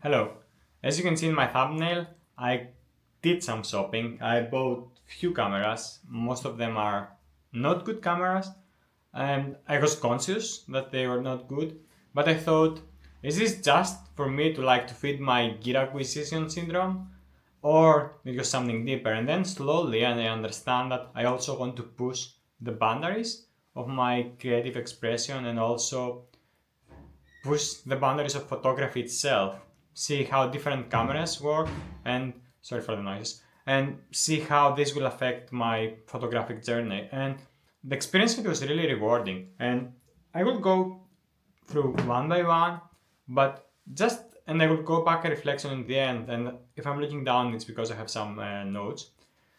Hello. As you can see in my thumbnail, I did some shopping. I bought few cameras. Most of them are not good cameras, and I was conscious that they were not good. But I thought, is this just for me to feed my gear acquisition syndrome, or it was something deeper? And then slowly, and I understand that I also want to push the boundaries of my creative expression and also push the boundaries of photography itself, see how different cameras work, and sorry for the noises, and see how this will affect my photographic journey. And the experience it was really rewarding. And I will go through one by one, but just and I will go back a reflection in the end. And if I'm looking down, it's because I have some notes.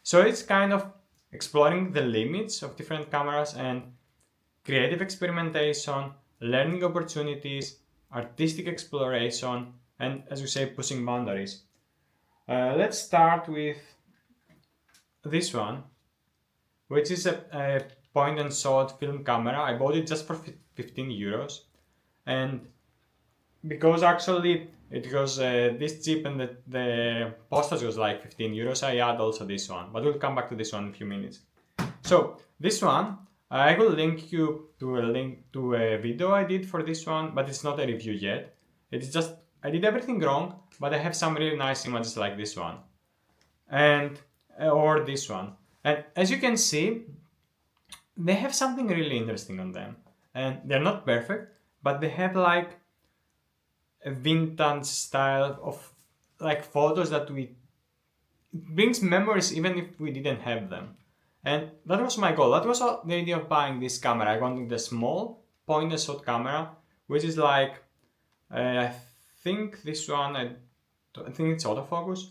So it's kind of exploring the limits of different cameras and creative experimentation, learning opportunities, artistic exploration, and as you say, pushing boundaries. Let's start with this one, which is a point and shoot film camera. I bought it just for 15 euros, and because actually it was this cheap and the postage was like 15 euros, I add also this one, but we'll come back to this one in a few minutes. So this one, I will link you to a video I did for this one, but it's not a review yet. It's just I did everything wrong, but I have some really nice images like this one, and or this one. And as you can see, they have something really interesting on them, and they're not perfect, but they have like a vintage style of like photos that we it brings memories even if we didn't have them. And that was my goal. That was the idea of buying this camera. I wanted the small point and shoot camera, which is like I think this one. I think it's autofocus,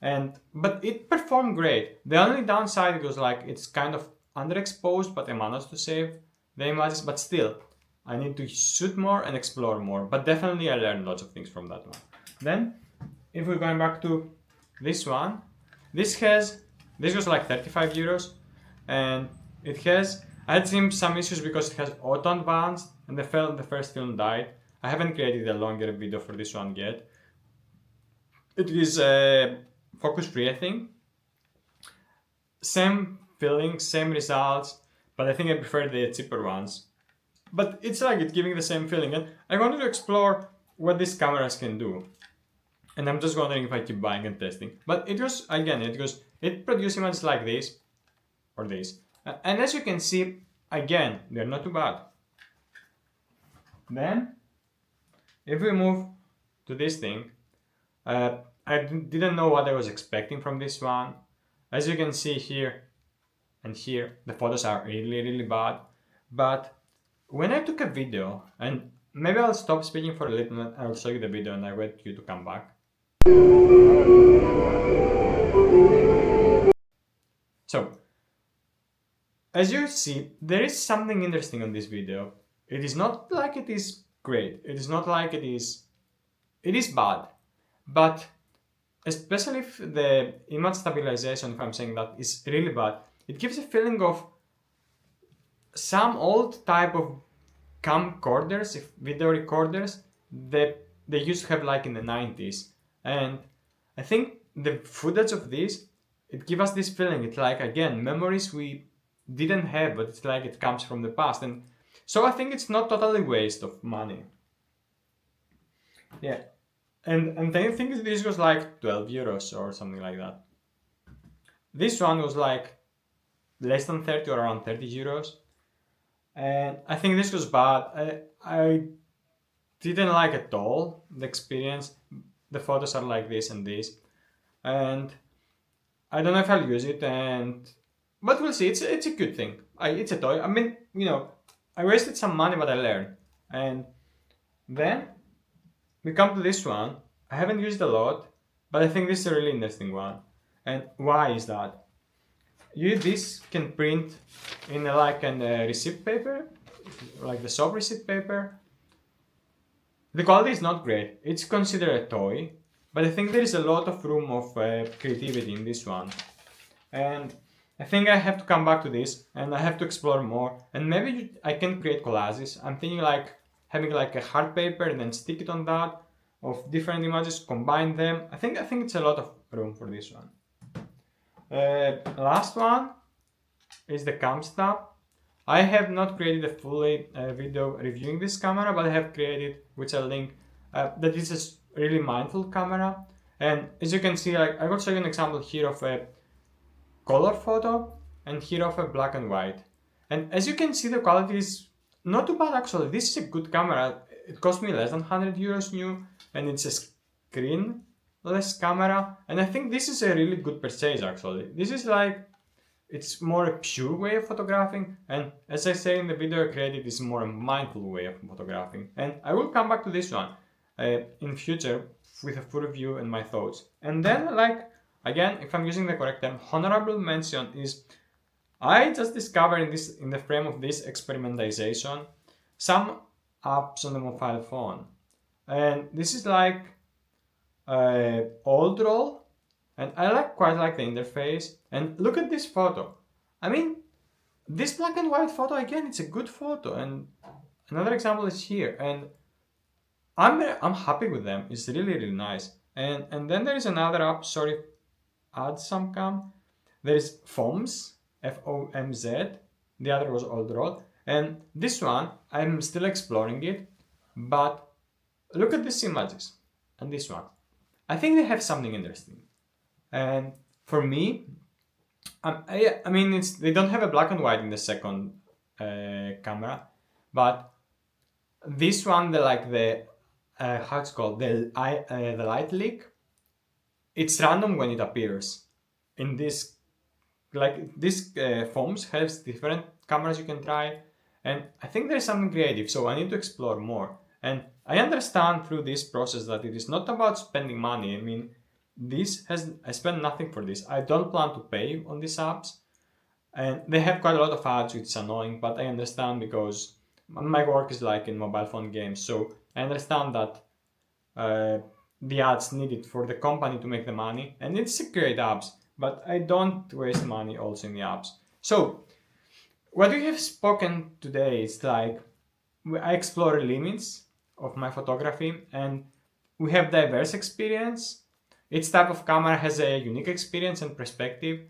and but it performed great. The only downside was like it's kind of underexposed, but I managed to save the images. But still, I need to shoot more and explore more. But definitely, I learned lots of things from that one. Then, if we're going back to this one, this was like 35 euros, and it has I had some issues because it has auto advanced and the first film died. I haven't created a longer video for this one yet. It is focus free, I think. Same feeling, same results, but I think I prefer the cheaper ones. But it's like it's giving the same feeling, and I wanted to explore what these cameras can do. And I'm just wondering if I keep buying and testing. But it produced images like this or this. And as you can see, again, they're not too bad. Then, if we move to this thing, I didn't know what I was expecting from this one. As you can see here and here, the photos are really, really bad. But when I took a video, and maybe I'll stop speaking for a little bit, I'll show you the video and I wait you to come back. So, as you see, there is something interesting on this video. It is not like it is great. It is not like it is bad. But especially if the image stabilization, if I'm saying that, is really bad, it gives a feeling of some old type of camcorders, if video recorders, that they used to have like in the 90s. And I think the footage of this, it gives us this feeling. It's like, again, memories we didn't have, but it's like it comes from the past. And so I think it's not totally waste of money. Yeah. And I think this was like 12 euros or something like that. This one was like less than 30 or around 30 euros. And I think this was bad. I didn't like at all the experience. The photos are like this and this. And I don't know if I'll use it, but we'll see. It's a good thing. It's a toy. I mean, I wasted some money, but I learned. And then we come to this one. I haven't used it a lot, but I think this is a really interesting one. And why is that? This can print in like a receipt paper, like the soft receipt paper. The quality is not great. It's considered a toy, but I think there is a lot of room of creativity in this one. And I think I have to come back to this and I have to explore more. And maybe I can create collages. I'm thinking like having like a hard paper and then stick it on that. of different images, combine them. I think it's a lot of room for this one. Last one is the CampSnap. I have not created a fully video reviewing this camera, but I have created, which I'll link, that is a really mindful camera. And as you can see, like I will show you an example here of a color photo and here of a black and white. And as you can see, the quality is not too bad actually. This is a good camera. It cost me less than 100 euros new, and it's a screenless camera. And I think this is a really good purchase actually. This is like, it's more a pure way of photographing, and as I say in the video I created, is more a mindful way of photographing. And I will come back to this one in future with a full review and my thoughts. And then, like, again, if I'm using the correct term, honorable mention is, I just discovered in the frame of this experimentation some apps on the mobile phone, and this is like old roll, and I quite like the interface. And look at this photo. I mean, this black and white photo, again, it's a good photo. And another example is here, and I'm happy with them. It's really nice. And then there is another app. Sorry, add some cam. There is FOMZ, FOMZ. The other was old roll, and this one I'm still exploring it. But look at these images and this one. I think they have something interesting. And for me, I mean, they don't have a black and white in the second camera, but this one, how it's called, the light leak, it's random when it appears. In this, FOMZ has different cameras you can try, and I think there's something creative, so I need to explore more. And I understand through this process that it is not about spending money. I mean, I spend nothing for this. I don't plan to pay on these apps, and they have quite a lot of ads, which is annoying, but I understand because my work is like in mobile phone games, so I understand that the ads needed for the company to make the money, and it's great apps, but I don't waste money also in the apps. So what we have spoken today is like, I explore limits of my photography, and we have diverse experience. Each type of camera has a unique experience and perspective.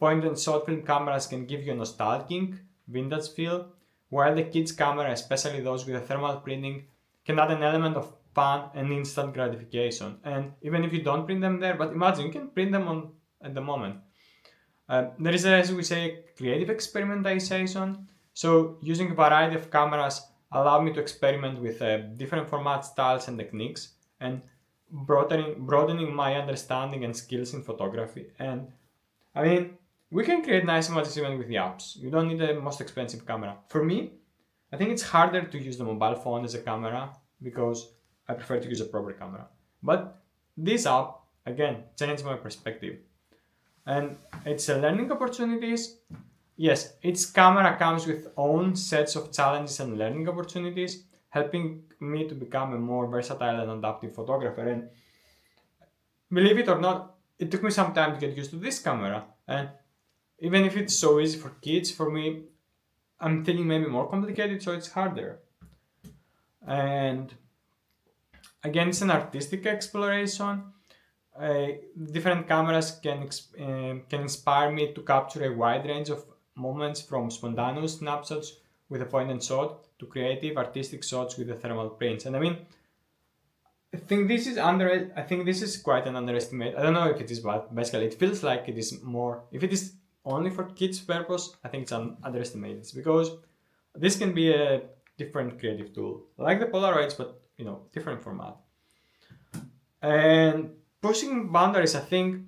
Point and shot film cameras can give you a nostalgic, vintage feel, while the kids' camera, especially those with a thermal printing, can add an element of fun and instant gratification. And even if you don't print them there, but imagine you can print them at the moment. There is, as we say, creative experimentation. So using a variety of cameras allow me to experiment with different formats, styles, and techniques, and broadening my understanding and skills in photography. And I mean, we can create nice images even with the apps. You don't need the most expensive camera. For me, I think it's harder to use the mobile phone as a camera because I prefer to use a proper camera. But this app, again, changed my perspective. And it's a learning opportunities. Yes, each camera comes with own sets of challenges and learning opportunities, helping me to become a more versatile and adaptive photographer. And believe it or not, it took me some time to get used to this camera. And even if it's so easy for kids, for me, I'm thinking maybe more complicated, so it's harder. And again, it's an artistic exploration. Different cameras can inspire me to capture a wide range of moments, from spontaneous snapshots with a point and shot to creative artistic shots with the thermal prints. And I mean, I think this is quite an underestimate. I don't know if it is, but basically it feels like it is more. If it is only for kids' purpose, I think it's underestimated. It's because this can be a different creative tool, like the Polaroids, but different format. And pushing boundaries, I think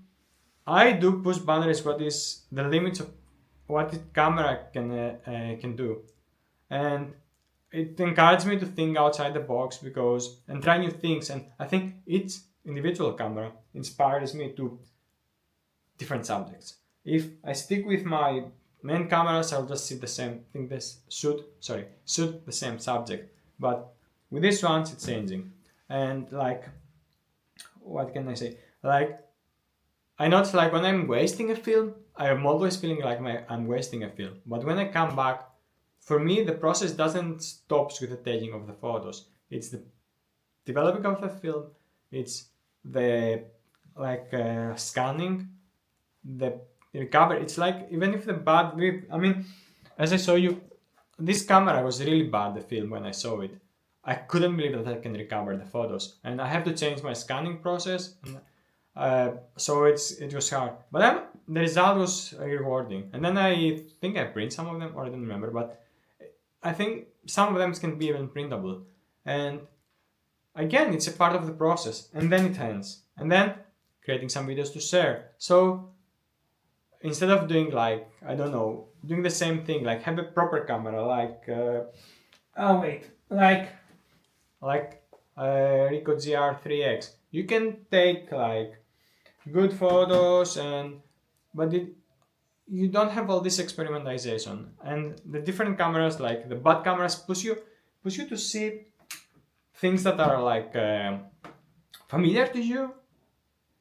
I do push boundaries. What is the limits of what the camera can do, and it encouraged me to think outside the box and try new things. And I think each individual camera inspires me to different subjects. If I stick with my main cameras, I'll just see the same thing. Shoot the same subject. But with these ones, it's changing. And what can I say? I notice when I'm wasting a film, I am always feeling like I'm wasting a film. But when I come back, for me, the process doesn't stop with the taking of the photos. It's the developing of the film, It's the scanning, the recovery. It's like even if the bad grip. I mean, as I saw you, this camera was really bad. The film when I saw it, I couldn't believe that I can recover the photos, and I have to change my scanning process. And, so it was hard, but then the result was rewarding. And then I think I print some of them, or I don't remember, but I think some of them can be even printable. And again, it's a part of the process, and then it ends, and then creating some videos to share. So instead of doing like, I don't know, doing the same thing, like have a proper camera, like oh wait, like Ricoh GR3X. You can take like good photos, and but you don't have all this experimentation. And the different cameras, like the bad cameras, push you to see things that are like familiar to you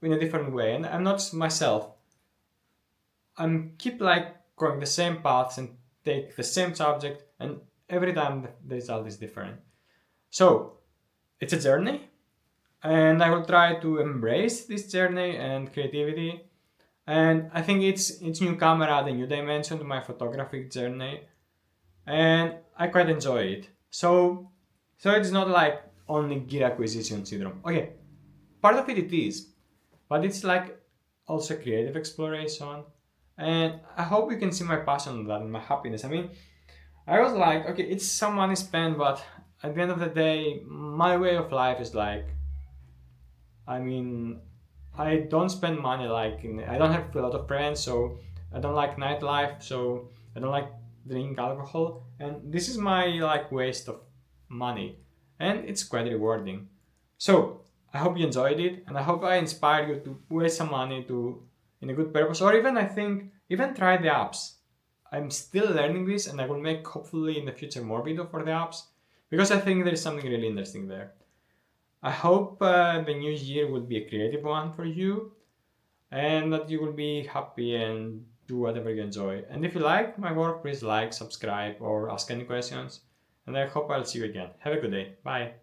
in a different way. And I'm not myself. I'm keep like going the same paths and take the same subject, and every time the result is different. So it's a journey, and I will try to embrace this journey and creativity. And I think it's new camera add a new dimension to my photographic journey, and I quite enjoy it. So it's not like only gear acquisition syndrome. Okay, part of it is, but it's like also creative exploration, and I hope you can see my passion on that and my happiness. I mean, I was like, okay, it's some money spent, but at the end of the day, my way of life is like, I mean, I don't spend money I don't have a lot of friends, so I don't like nightlife, so I don't like drinking alcohol, and this is my like waste of money, and it's quite rewarding. So I hope you enjoyed it, and I hope I inspired you to waste some money to in a good purpose, or even I think even try the apps. I'm still learning this, and I will make hopefully in the future more video for the apps because I think there is something really interesting there. I hope the new year will be a creative one for you, and that you will be happy and do whatever you enjoy. And if you like my work, please like, subscribe, or ask any questions. And I hope I'll see you again. Have a good day. Bye.